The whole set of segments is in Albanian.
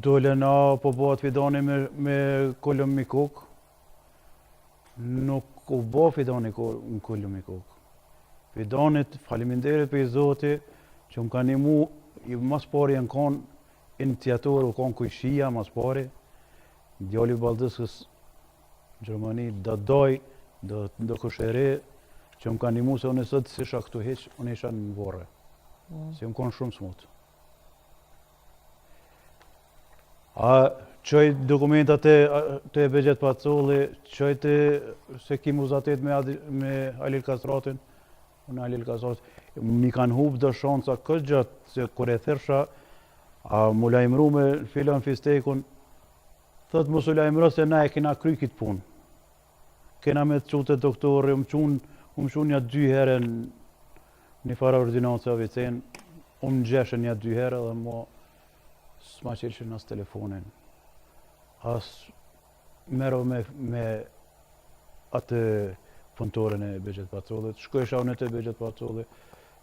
Dole na po bëhet fidani me Kolum Mikuk. Nuk u bë fidani në Kolum Mikuk. Fidanit, faleminderit për i Zoti, që më ka nimu, mas pari janë konë iniciator, u konë kujshia, mas pari. Djali Baldëskës në Gjermani, do kusheri, që më ka nimu se unë sot si isha këtu heq, unë isha në vorre. Se më konë shumë smut. A qoj dokumentat të Begjet Pacolli, qoj të se kim uzatet me Halil Kastratin, unë Halil Kastratin, mi kanë hub do shansa këtë gjatë, se kër e thirsha, a mu lajmëru me filan fistekun, thët mos u lajmëru se na e kena kry kitë punë. Kena me të qute doktori, më qunë një 2 herë një fara ordinacja vicen, më gjeshën një 2 herë dhe mo s'ma qelëshin as telefonin. As mero me atë punëtorin e Begjet Pacollit, shkojsha unë të Begjet Pacollit,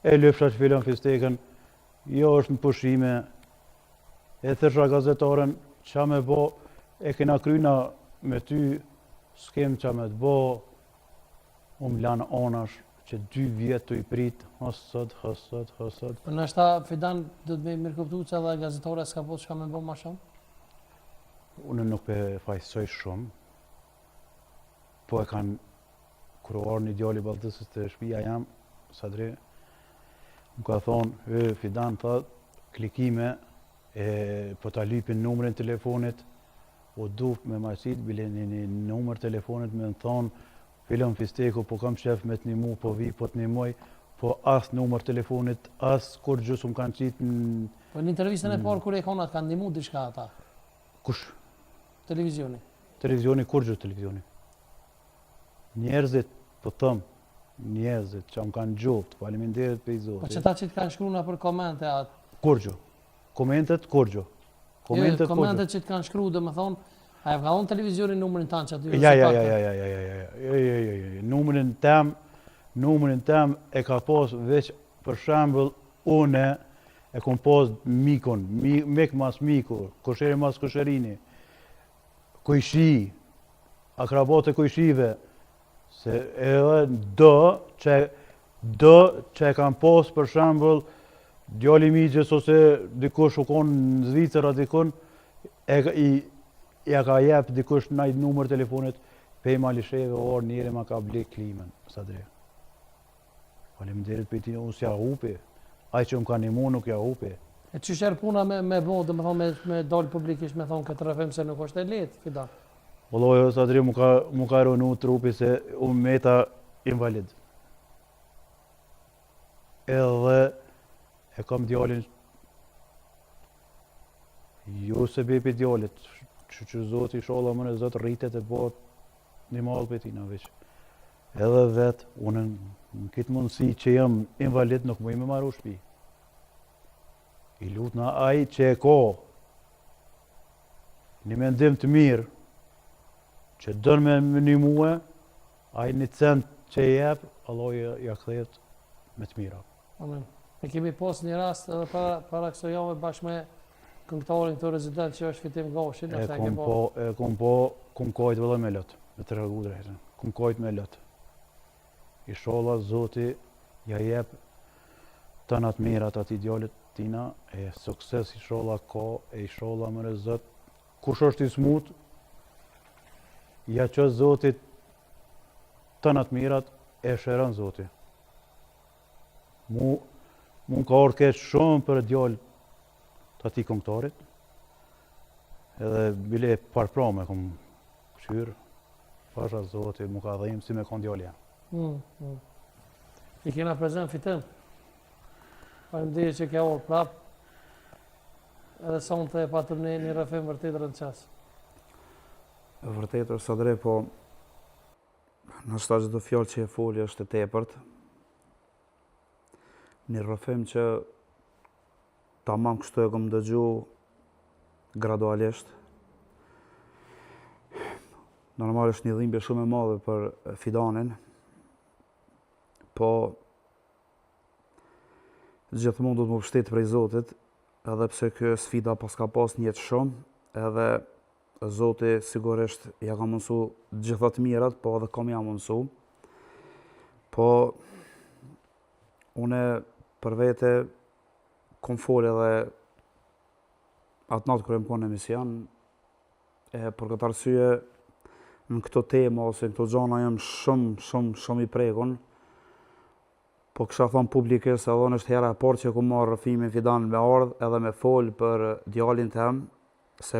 e lëfsha që filan fisteken, jo është në pushime, e thërsha gazetaren, qa me bo, e kena kryna me ty, s'kem qa me të bo, unë lanë anash, që 2 vjetë të i prit, hësët. Për nështë ta Fidan, do të me mirë kuptu që edhe gazetore s'ka po që ka me bo ma shumë? Unë nuk pe fajsoj shumë, po e kanë kërëvar një djali Baldësës të shpia jam, Sadri, më ka thonë, Fidan, thot, klikime, po ta lypin numrin telefonit, u duft me masit, bile një numër telefonit me në thonë, filan fisteku, po kam shef me të një mu, po vi, po të një moj, po as numër telefonit, as kur gjusë më kanë qitë në... Po në intervjistën e parë, kur e konat kanë ndimu diçka ata? Kush? Televizioni. Televizioni, kur gjusë televizioni? Njerëzit, po thëmë, njerëzit që më kanë gjuft, faleminderit për i Zotit. Po që ta që të kanë shkru në për komente atë? Kur gju? Komentet, kur gju? Komentet që të kanë shkru, dhe më thonë, a e vëllon televizionin numërin tanë që aty? Ja. Numërin tem e ka pos veç për shembull une e kom pos mikun, mik mas miku, kosheri mas kosherini, kujshi, akrabat e kujshive, se edhe do që e kam pos për shembull djali migjes ose dikush u kon në Zvicër a dikun, ja ka jep dikush najt numër telefonit, pej ma lisheve orë njëri ma ka blek klimen, Sadri. Faleminderit për ti, unë s'ja hupi, aj që më ka nimu nuk ja hupi. E që shërë puna me bo, dhe me thonë me dalë publikisht, me thonë këtë rëfim se nuk është e letë, Fidan? Vëlloj, Sadri, mu ka rënu trupi se unë meta invalid. Edhe e kam djallin, jo se bepi djallit, që Zoti sholla më në Zot rritet e bot një malë për tina veç. Edhe vetë, unë në kitë mundësi që jam invalid nuk më i me marru shpi. I lut na aj që e ko një mendim të mirë, që dërë me një muë, aj një cent që i jep, Allah ja kthehet me të mira. Amen. Ne kemi pas një rast edhe para këso jave bashkë me këngëtarin këto rezident që është Fitim Gashi. Kum kojt vëllë me lot, me të regu drejtën. Kum kojt me lot. Inshallah Zoti ja jep të natë mirat ati djallit tina, e sukses inshallah ka, e inshallah më Zot, kush është i smut, ja që Zotit të natë mirat, e shëran Zoti. Mu ka orkesh shumë për djall të ati këngëtarit, edhe bile parpra me kom këshyrë, pasha Zoti mu ka dhejmë si me kondjallja. I kena prezent Fitim. Faleminderit që ke orë prap, edhe sonë të e patëm një rëfim vërtet rëndëqas. Vërtet, Sadri, po nështë gjithë fjallë që e foli është e tepërt, një rëfim që tamam kështu e kom dëgju gradualisht. Normal është një dhimbje shumë e madhe për Fidanin, po gjithmonë do të më pështetë prej Zotit, edhe pse kjo sfida pas ka pas njetë shumë, edhe Zoti sigurisht ja ka mundësu gjitha të mirat, po edhe kam ja mundësu. Po, une për vete kom folë edhe atë natë kërë më konë në emision, për këtë arsye në këto tema ose në këto gjana jam shumë i prekun, po kësha thonë publikës edhe në është hera e parë që ku marrë rëfimin Fidan me ardhë edhe me folë për djalin tem, se